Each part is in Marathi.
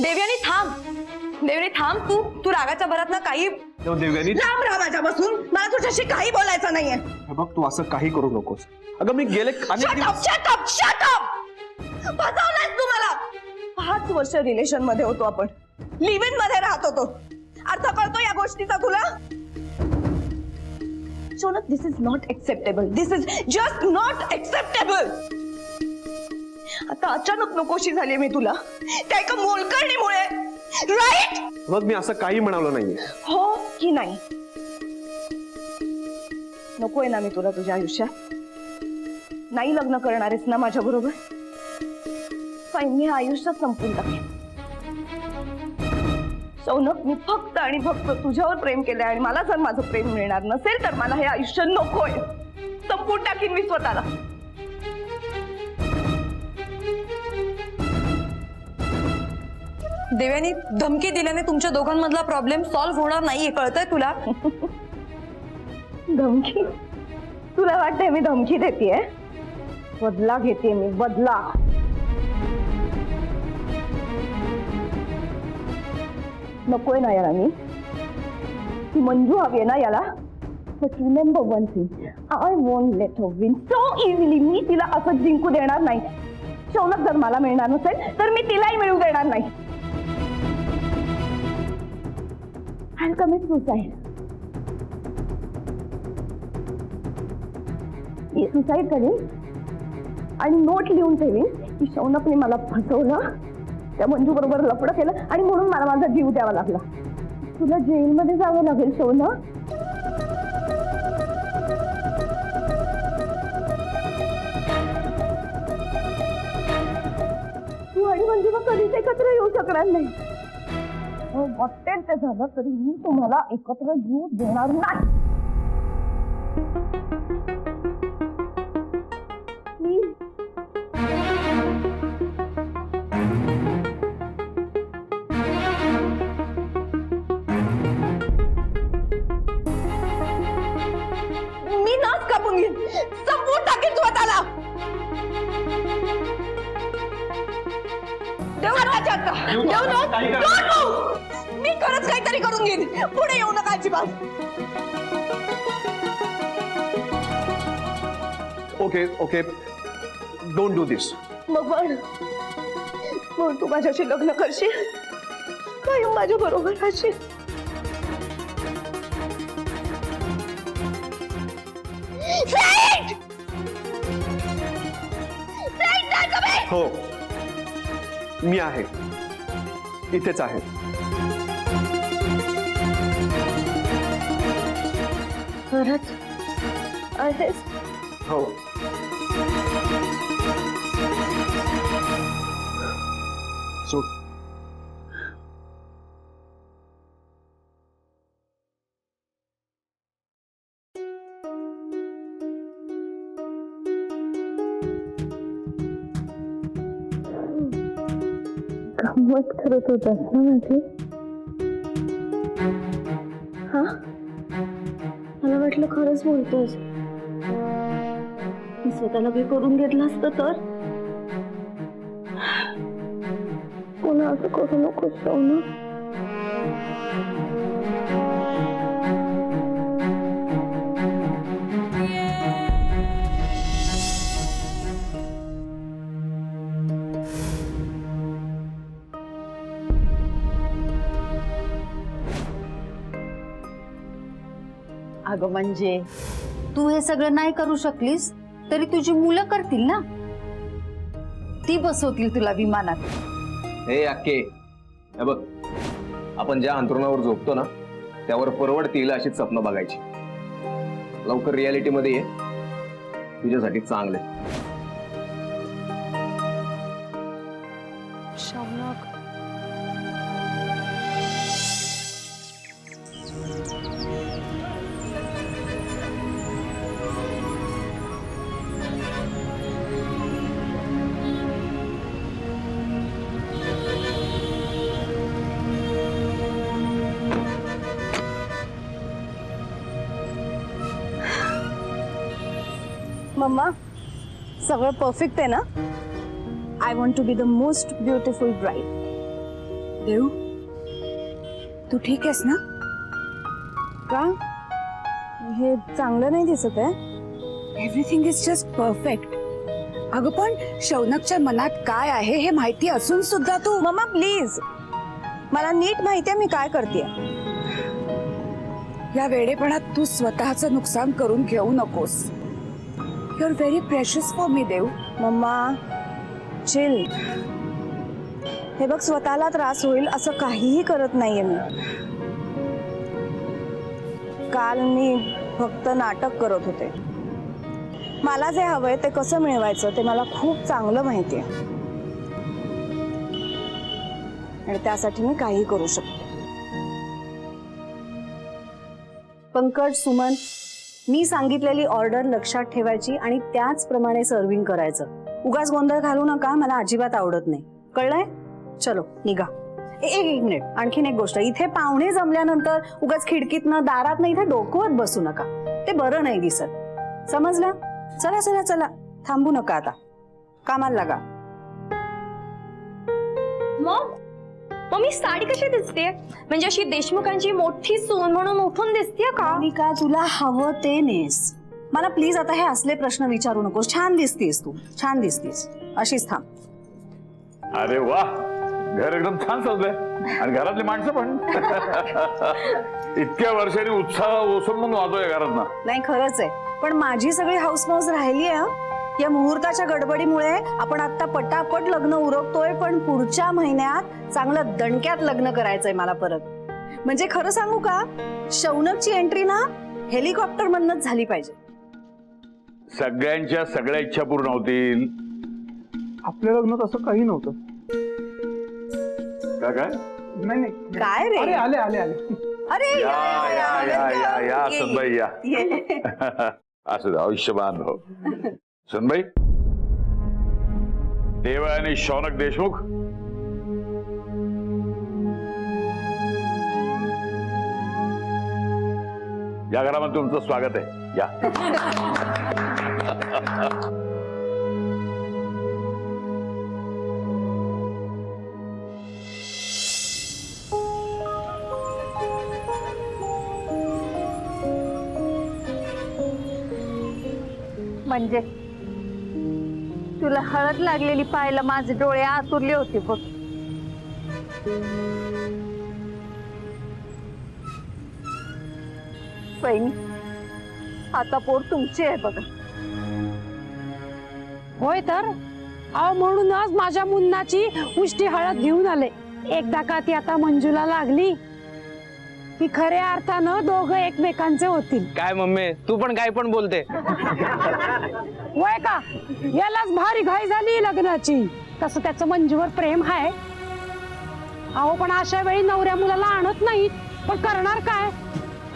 देवयानी थांब, देवयानी थांब. तू रागाच्या भरात ना काही देवयानी लांब राहा माझ्यापासून. मला तुझ्याशी काही बोलायचं नाहीये. बघ तू असं काही करू नकोस. अगं मी गेले फसवलंयस तू मला. 5 वर्ष रिलेशन मध्ये होतो आपण, लिव्ह इन मध्ये राहत होतो. अर्थ कळतो या गोष्टीचा तुला? Shaunak, this is not acceptable. This is just not acceptable. आता अचानक नकोशी झाली मी तुला, त्या एका मोलकरणीमुळे. राईट? बघ मी असं काही म्हणालो नाहीये. हो की नाही? नकोय ना मी तुला तुझ्या आयुष्यात? नाही लग्न करणारेस ना माझ्या बरोबर? फाईन, मी आयुष्य संपून टाकेन. शौनक, मी फक्त आणि फक्त तुझ्यावर प्रेम केलंय आणि मला जर माझं प्रेम मिळणार नसेल तर मला हे आयुष्य नकोय. संपून टाकीन मी स्वतःला. देवयानी, धमकी दिल्याने तुमच्या दोघांमधला प्रॉब्लेम सॉल्व्ह होणार नाहीये, कळतंय तुला? धमकी? तुला वाटतंय मी धमकी देतेय? बदला घेते मी, बदला. नकोय ना याला मी? ती मंजू हवी आहे ना याला? But remember one thing, I won't let her win so easily. मी तिला असं जिंकू देणार नाही. शौनक जर मला मिळणार नसेल तर मी तिलाही मिळू देणार नाही. I'll commit suicide. मी सुसाईड करेन आणि नोट लिहून ठेवीन की शौनकने मला फसवलं, त्या मंजू बरोबर लफडं केलं आणि म्हणून मला माझा जीव द्यावा लागला. तुला जेलमध्ये जावं लागेल शौनक. तू आणि मंजू कधीच एकत्र येऊ शकणार नाही. वाटेल ते झालं तरी मी तुम्हाला एकत्र जीव देणार नाही. मी नाच कापून घेईन, संपवून टाकेन स्वतःला. मी खरंच काहीतरी करून घेईन. पुढे येऊ नका अजिबात. ओके ओके, डोंट डू दिस. मग तू माझ्याशी लग्न करशील? कायम माझ्या बरोबर राहशील? हो, मी आहे, इथेच आहे. खरंच आहेस? हो. सोड. गंमत करत होतास ना माझी? हा, मला वाटलं खरंच बोलतोस. मी स्वतःला काही करून घेतलं असतं तर? पुन्हा असं करू नको शौनक. अगं म्हणजे तू हे सगळं नाही करू शकलीस तरी तुझी मुलं करतील ना. ती बसवतील तुला विमानात. हे अक्के, हे बघ, आपण ज्या अंतरुणावर झोपतो ना त्यावर परवडतील अशीच स्वप्न बघायची. लवकर रियालिटी मध्ये ये, तुझ्यासाठी चांगले. शौनक, मम्मा, सगळं परफेक्ट आहे ना? I want to be the most beautiful bride. Dev, तू ठीक आहेस ना? का हे चांगलं नाही दिसत आहे? Everything is just perfect. अगं पण शौनकच्या मनात काय आहे हे माहिती असून सुद्धा तू. मम्मा प्लीज, मला नीट माहिती आहे मी काय करते. या वेडेपणात तू स्वतःचं नुकसान करून घेऊ नकोस. You are very precious for me Dev. Mamma chill. हे बघ, स्वतःला त्रास होईल असं काहीही करत नाहीये मी. काल मी फक्त नाटक करत होते. मला जे हवंय ते कसं मिळवायचं ते मला खूप चांगलं माहितीये आणि त्यासाठी मी काही करू शकते. पंकज, सुमन, मी सांगितलेली ऑर्डर लक्षात ठेवायची आणि त्याचप्रमाणे सर्विंग करायचं. उगाच गोंधळ घालू नका, मला अजिबात आवडत नाही. कळलंय? चलो निघा. एक मिनिट, आणखीन एक गोष्ट. इथे पाहुणे जमल्यानंतर उगाच खिडकीतनं दारातनं इथे डोकवत बसू नका. ते बरं नाही दिसत. समजलं? चला चला चला, थांबू नका आता, कामाला लागा. मम्मी साडी कशी दिसते? म्हणजे अशी देशमुखांची मोठी सून म्हणून उठून दिसते का? मी का तुला हवं ते नेस. मला प्लीज आता हे असले प्रश्न विचारू नकोस. छान दिसतीस तू, छान दिसतीस. अशीच थांब. अरे वा, घर एकदम छान सजलंय आणि घरातली माणसं पण. इतक्या वर्षांनी उत्साह ओसरून म्हणून वाजतोय घरात ना. नाही, खरंच आहे. पण माझी सगळी हाऊसमौज राहिली आहे. या मुहूर्ताच्या गडबडीमुळे आपण आता पटापट लग्न उरकतोय, पण पुढच्या महिन्यात चांगलं दणक्यात लग्न करायचंय मला परत. म्हणजे खरं सांगू का, शौनकची एंट्री ना हेलिकॉप्टर मधनच झाली पाहिजे. सगळ्यांच्या सगळ्या इच्छा पूर्ण होतील. आपल्या लग्नात असं काही नव्हतं. काय नाही नाही. काय रे? अरे आले आले आले. अरे या या या या या ये, सुनबाई या. ये. असं दे, आयुष्यमान भाऊ. सुनबाई, देवा आणि शौनक देशमुख, या घरामध्ये तुमचं स्वागत आहे. या. म्हणजे तुला हळद लागलेली पाहायला माझे डोळे आतुरले होते बघ. बहिणी, आता पोर तुमची आहे बघा. होय तर अहो, म्हणूनच माझ्या मुन्नाची उष्टी हळद घेऊन आले. एकदा का ती आता मंजूला लागली की खऱ्या अर्थानं दोघं एकमेकांचे होतील. काय मम्मी, तू पण काय पण बोलते. होय का? यालाच भारी घाई झाली लग्नाची. तसं त्याचं मंजूवर प्रेम आहे. अहो, पण अशा वेळी नवऱ्या मुलाला आणत नाहीत, पण करणार काय?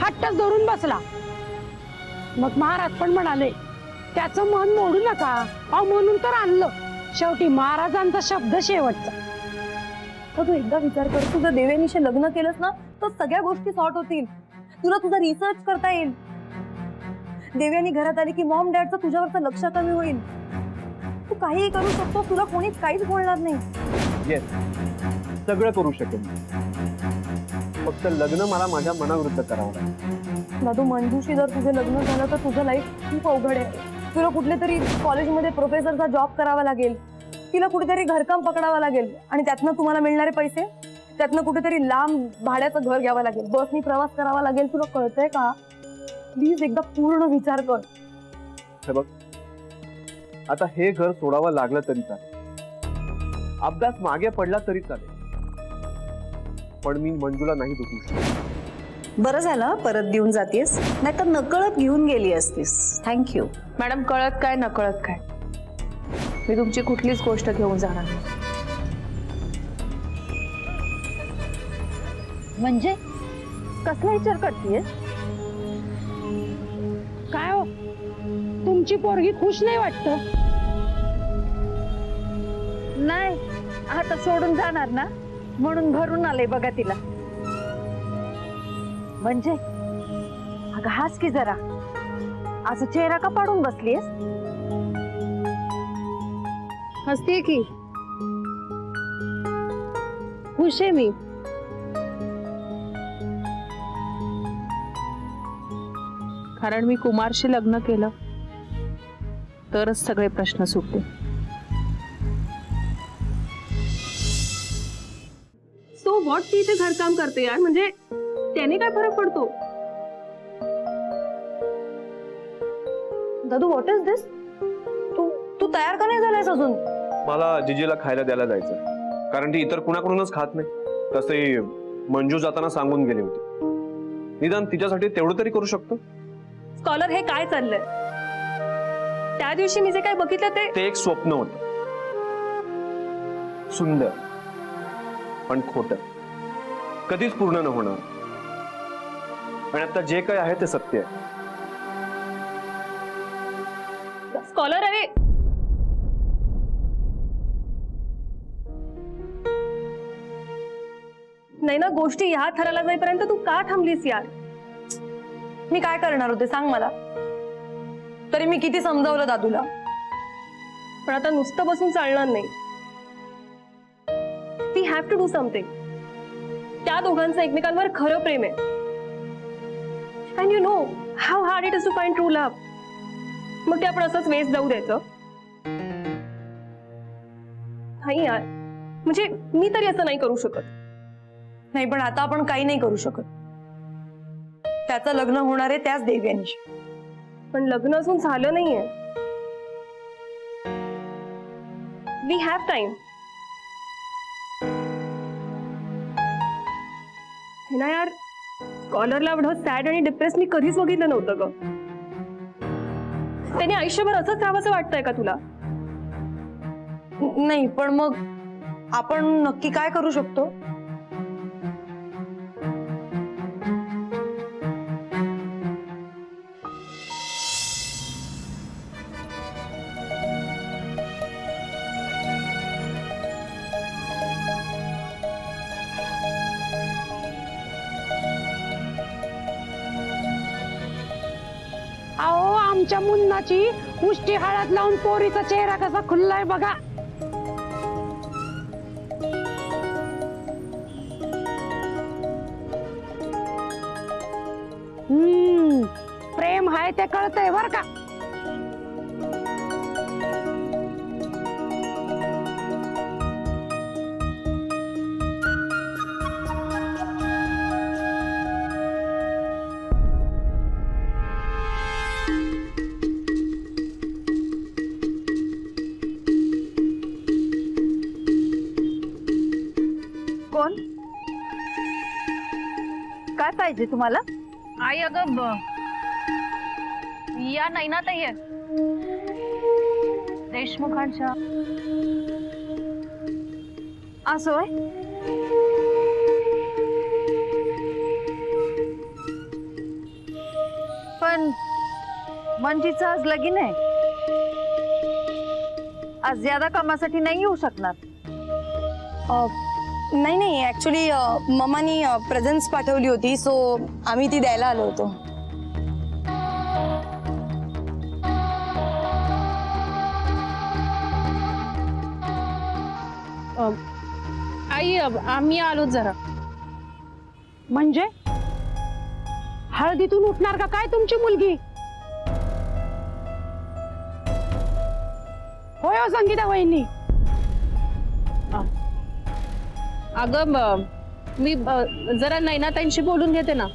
हट्टच धरून बसला. मग महाराज पण म्हणाले त्याचं मन मोडू नका. अहो, म्हणून तर आणलं. शेवटी महाराजांचा शब्द शेवटचा. तर तू एकदा विचार कर, तुझं देवेनीशी लग्न केलंस ना तर सगळ्या गोष्टी सॉर्ट होतील. तुला तुझा रिसर्च करता येईल. देव्यानी घरात आली की मॉम डॅडचं तुझ्यावरचं लक्ष कमी होईल. तू काहीही करू शकतो, तुला कोणीच काहीच बोलणार नाही. येस, सगळं करू शकेन. फक्त लग्न मला माझ्या मनाविरुद्ध करावं लागेल. दादू, मंजूशी जर तुझं लग्न झालं तर तुझं लाईफ खूप अवघड आहे. तुला कुठल्या तरी कॉलेजमध्ये प्रोफेसरचा जॉब करावा लागेल. तिला कुठेतरी घरकाम पकडावं लागेल आणि त्यातनं तुम्हाला मिळणारे पैसे, त्यातनं कुठेतरी लांब भाड्याचं घर घ्यावं लागेल. बसनी प्रवास करावा लागेल. तुला कळतंय का? प्लीज एकदा पूर्ण विचार कर. हे बघ, आता हे घर सोडावं लागलं तरी चालेल, अभ्यास मागे पडला तरी चालेल, पण मी मंजूला नाही दुखू शकत. बरं झालं परत देऊन जातेस, नाहीतर नकळत घेऊन गेली असतीस. थँक्यू. मॅडम, कळत काय नकळत काय, मी तुमची कुठलीच गोष्ट घेऊन जाणार नाही. म्हणजे कसला विचार करतेस? काय हो, तुमची पोरगी खुश नाही वाटतं? नाही, आता सोडून जाणार ना म्हणून भरून आले बघा तिला. म्हणजे अगं हास की जरा, असं चेहरा का पाडून बसलीस? हसतीये की खुश आहे मी. कारण मी कुमारशी लग्न केलं तरच सगळे प्रश्न सुटते. सो व्हॉट ती इथे घरकाम करते यार, म्हणजे त्याने काय फरक पडतो? दादू व्हॉट इज दिस? तू तू तयार का नाही झालायस अजून? मला जिजीला खायला द्यायला जायचं, कारण ती इतर कुणाकडूनच खात नाही. तसे मंजू जाताना सांगून गेली होती. निदान तिच्यासाठी तेवढं तरी करू शकतो. स्कॉलर हे काय चाललंय? त्या दिवशी मी जे काय बघितलं ते एक स्वप्न होत, सुंदर पण खोट, कधीच पूर्ण न होणार. आणि आता जे काय आहे ते सत्य आहे. स्कॉलर अरे नाही ना, गोष्टी ह्या थराला जाईपर्यंत तू का थांबलीस यार? मी काय करणार होते सांग मला. तरी मी किती समजावलं दादूला. पण आता नुसतं बसून चालणार नाही. We have to do something. त्या दोघांचं एकमेकांवर खरं प्रेम आहे. And you know how hard it is to find true love. मग ते आपण असंच वेस्ट जाऊ द्यायचं? नाही यार, म्हणजे मी तरी असं नाही करू शकत. नाही पण आता आपण काही नाही करू शकत. त्याचं लग्न होणार आहे त्याच देव्यानीशी. पण लग्न अजून झालं नाहीये. We have time. हे ना यार, स्कॉलरला एवढं सॅड आणि डिप्रेस मी कधीच बघितलं नव्हतं ग. त्याने आयुष्यभर असंच राहावंसं वाटतंय का तुला? नाही पण मग आपण नक्की काय करू शकतो? अहो आमच्या मुन्नाची उष्टी हळद लावून पोरीचा चेहरा कसा खुल्लाय बघा. प्रेम आहे ते कळतंय बर का. कोण? काय पाहिजे तुम्हाला? आई अगं या नैनाताई आहे देशमुखांच्या. असं होय? पण मंजीचं आज लगीन आहे. आज ज्यादा कामासाठी नाही येऊ शकणार. नाही नाही ऍक्च्युली मम्मानी प्रेझेंट्स पाठवली होती सो आम्ही ती द्यायला आलो होतो. आई आम्ही आलो जरा. म्हणजे हळदीतून उठणार का काय तुमची मुलगी? होय हो संगीता वहिनी. अगं मी जरा नैनाताईंशी बोलून घेते ना,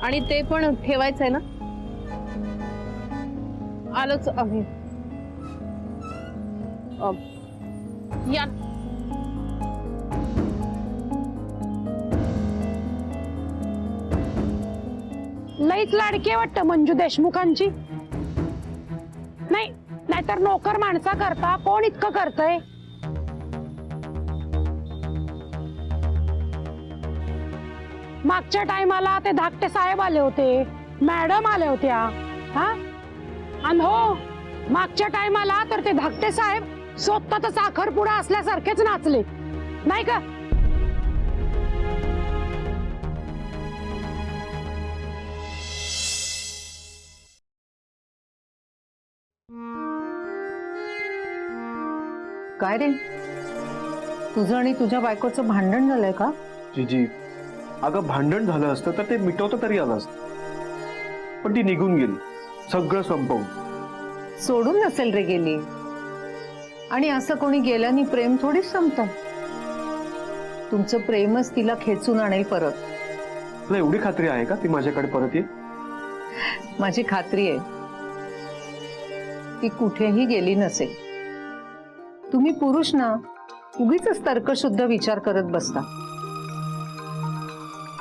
आणि ते पण ठेवायचंय ना. आलोच आम्ही. या लईच लाडकी आहे वाटतं मंजू देशमुखांची. नाही नाहीतर नोकर माणसा करता कोण इतकं करतय? मागच्या टायमाला ते धाकटे साहेब आले होते, मॅडम आले होत्या. हा आणि हो मागच्या टायमाला तर ते धाकटे साहेब स्वतः साखरपुडा असल्यासारखेच नाचले नाही का? काय रे, तुझं आणि तुझ्या बायकोचं भांडण झालंय का? जीजी, अगं भांडण झालं असतं तर ते मिटवतं तरी आलं असतं, पण ती निघून गेली सगळं संपवून. सोडून नसेल रे गेली. आणि असं कोणी गेल्याने प्रेम थोडीच संपतं. तुमचं प्रेमच तिला खेचून आणेल परत. तुला एवढी खात्री आहे का ती माझ्याकडे परत येईल? माझी खात्री आहे ती कुठेही गेली नसेल. तुम्ही पुरुष ना उगीच तर्कशुद्ध विचार करत बसता.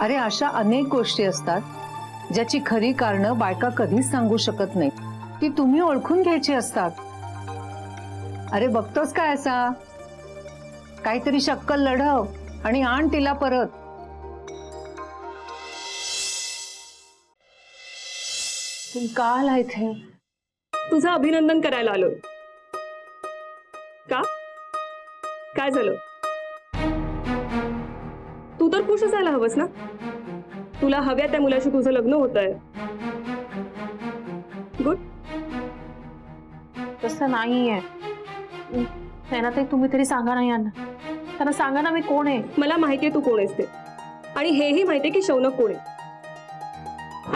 अरे अशा अनेक गोष्टी असतात ज्याची खरी कारणं बायका कधीच सांगू शकत नाही. ती तुम्ही ओळखून घ्यायची असतात. अरे बघतोस काय असा काहीतरी शक्कल लढव आणि आण तिला परत. तुम्ही का आला इथे? तुझं अभिनंदन करायला आलोय. का? काय झालं? तू तर खुश असायला हवंस ना. तुला हव्या त्या मुलाशी तुझं लग्न होतंय. गुड. तसं नाहीये. त्यांना ते तुम्ही तरी सांगा ना यांना. त्यांना सांगा ना मी कोण आहे. मला माहितीये तू कोण आहेस ते, आणि हेही माहितीये की शौनक कोण आहे.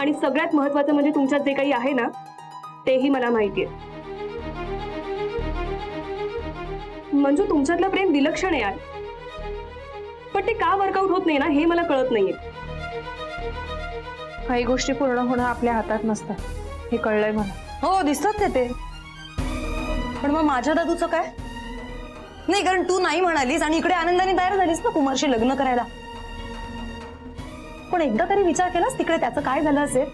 आणि सगळ्यात महत्वाचं म्हणजे तुमच्यात जे काही आहे ना तेही मला माहितीये. म्हणजे तुमच्यातलं प्रेम विलक्षण आहे यार, पण ते का वर्कआउट होत नाही ना हे मला कळत नाहीये. काही गोष्टी पूर्ण होणं आपल्या हातात नसतात हे कळलंय मला. हो दिसतात ते. पण मग माझ्या दादूचं काय? नाही, कारण तू नाही म्हणालीस आणि इकडे आनंदाने तयार झालीस ना कुमारशी लग्न करायला. पण एकदा तरी विचार केलास तिकडे त्याचं काय झालं असेल?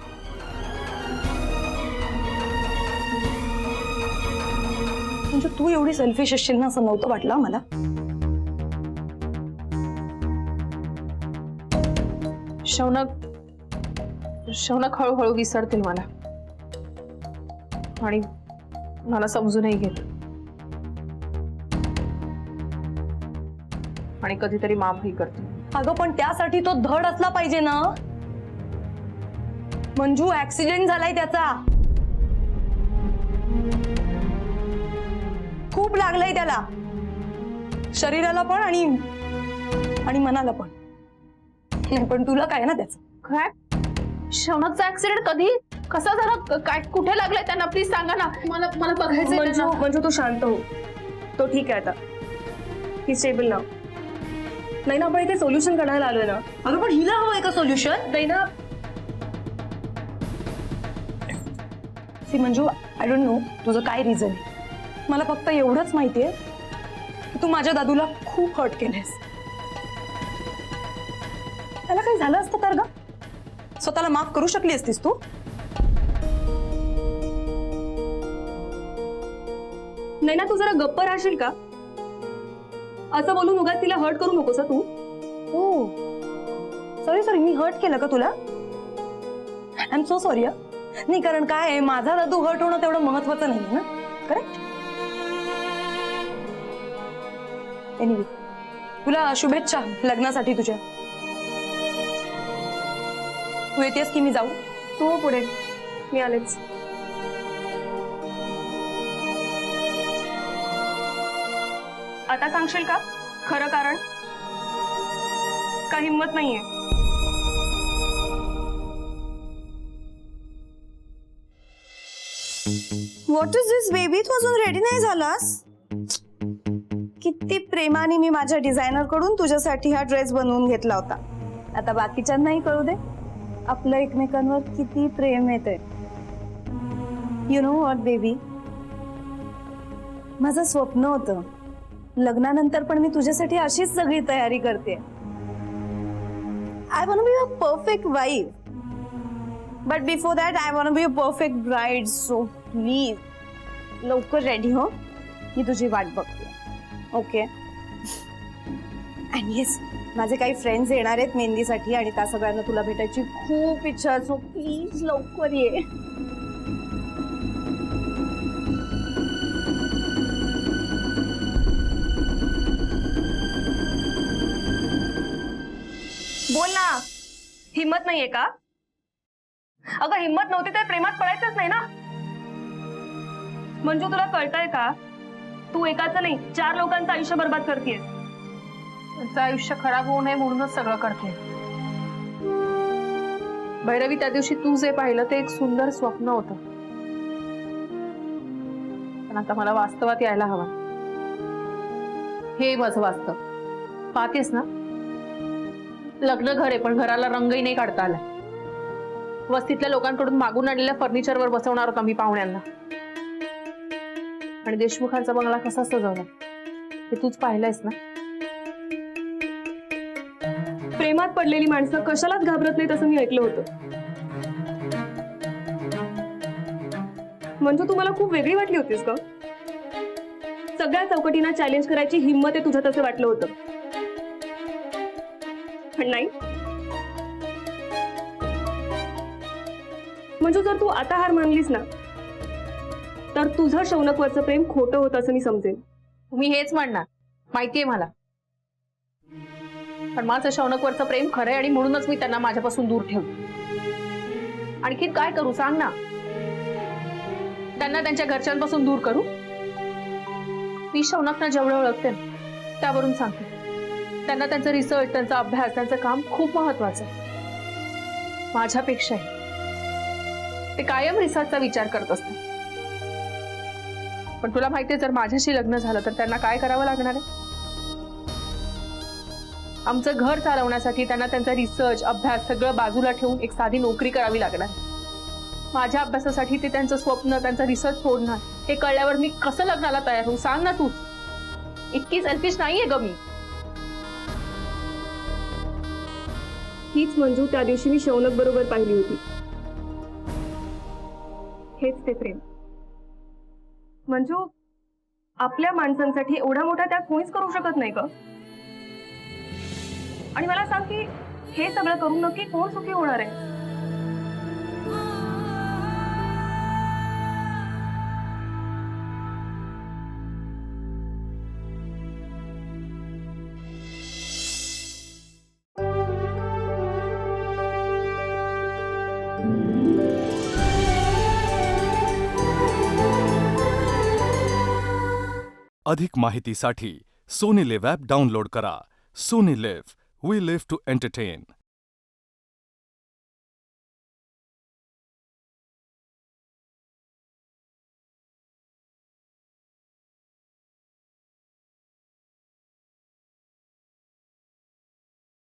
म्हणजे तू एवढी सेल्फिश असशील ना असं नव्हतं वाटलं मला. शौनक हळूहळू विसरतील मला आणि मला समजूनही घेत आणि कधीतरी माफही करतो. अगं पण त्यासाठी तो धड असला पाहिजे ना. मंजू, ऍक्सिडेंट झालाय त्याचा. खूप लागलंय त्याला, शरीराला पण आणि मनाला पण. नाही पण तुला काय ना त्याचं काय? शौनकचा ऍक्सिडेंट कधी कसा झाला? काय कुठे लागलाय त्यांना प्लीज सांगा ना. मला बघायचंय त्यांना. मंजू तू शांत हो. तो ठीक आहे आता. ही स्टेबल नाव. नाही ना, आपण इथे सोल्युशन काढायला आलोय ना. अगं पण हिला हवंय का सोल्युशन? नाही ना. See Manju, I don't know तुझं काय रिझन आहे. मला फक्त एवढंच माहितीये की तू माझ्या दादूला खूप हर्ट केलंयस. त्याला काही झालं असतं तर ग स्वतःला माफ करू शकली असतीस तू? नाही ना, तू जरा गप्प राहशील का? असं बोलून उगाच तिला हर्ट करू नकोस तू. हो सॉरी, मी हर्ट केलं का तुला? I am so sorry. नाही, कारण काय आहे, माझा दादू हर्ट होणं तेवढं महत्वाचं नाही ना. करेक्ट. एनिवे, तुला शुभेच्छा लग्नासाठी तुझ्या. तू येतेस की मी जाऊ? तू हो पुढे, मी आलेच. आता सांगशील का खरं कारण? का हिम्मत नाहीये? What is this baby? तू अजून रेडी नाही झालास? किती प्रेमाने मी माझ्या डिझायनर कडून तुझ्यासाठी हा ड्रेस बनवून घेतला होता. आता बाकीच्यांनाही कळू दे आपलं एकमेकांवर किती प्रेम येते. यु नो व्हॉट बेबी, माझं स्वप्न होतं लग्नानंतर पण मी तुझ्यासाठी अशीच सगळी तयारी करते. I want be a perfect wife, but before that I want be a perfect bride. So please लवकर रेडी हो, मी तुझी वाट बघते. ओके? अँड येस, माझे काही फ्रेंड्स येणार आहेत मेहंदीसाठी आणि त्या सगळ्यांना तुला भेटायची खूप इच्छा आहे. सो प्लीज लवकर ये. बोल ना. हिम्मत नाहीये का? अगं हिम्मत नव्हती तर प्रेमात पडायचंच नाही ना. मंजू, तुला कळतंय का? तू एकाचं नाही 4 लोकांचं आयुष्य बर्बाद करतेस. त्यांचं आयुष्य खराब होऊ नये म्हणूनच सगळं करते. भैरवी, त्या दिवशी तू जे पाहिलं ते एक सुंदर स्वप्न होतं, पण आता मला वास्तवात यायला हवा. हे माझं वास्तव पाहतेस ना. लग्न घर आहे, पण घराला रंगही नाही काढता आला. वस्तीतल्या लोकांकडून मागून आणलेल्या फर्निचरवर बसवणार होता मी पाहुण्यांना. आणि देशमुखांचा बंगला कसा सजवला हे तूच पाहिलंयस ना. प्रेमात पडलेली माणसं कशालाच घाबरत नाही असं मी ऐकलं होतं. म्हणजे तुम्हाला खूप वेगळी वाटली होतीस का? सगळ्या चौकटींना चॅलेंज करायची हिंमत आहे तुझ्यात असं वाटलं होतं, पण नाही. म्हणजे जर तू आता हार मानलीस ना, तर तुझं शौनकवरचं प्रेम खोटं होतं असं मी समजेन. तुम्ही हेच म्हणणार माहितीये मला, पण माझं शौनकवरचं प्रेम खरंय आणि म्हणूनच मी त्यांना माझ्यापासून दूर ठेवू. आणखी काय करू सांग ना. त्यांना त्यांच्या घरच्यांपासून दूर करू? मी शौनकना जेवढं ओळखते ना त्यावरून सांगते, त्यांना त्यांचं रिसर्च, त्यांचा अभ्यास, त्यांचं काम खूप महत्वाचं आहे माझ्यापेक्षा. ते कायम रिसर्चचा विचार करत असतात. पण तुला माहितीये, जर माझ्याशी लग्न झालं तर त्यांना काय करावं लागणार आहे? आमचं घर चालवण्यासाठी त्यांना त्यांचा रिसर्च, अभ्यास सगळं बाजूला ठेवून एक साधी नोकरी करावी लागणार. माझ्या अभ्यासासाठी ते त्यांचं स्वप्न, त्यांचा रिसर्च सोडणार. हे कळल्यावर मी कसं लग्नाला तयार होऊ सांग ना तू. इतकी सेल्फिश नाहीये ग मी. हीच मंजू त्या दिवशी मी शौनक बरोबर पाहिली होती. हेच ते प्रेम. मंजू, आपल्या माणसांसाठी एवढा मोठा त्याग कोणीच करू शकत नाही का? आणि मला सांग की हे सगळं करून नक्की कोण सुखी होणार आहे? अधिक माहितीसाठी सोनी लिव्ह ॲप डाउनलोड करा. Sony LIV, we live to entertain.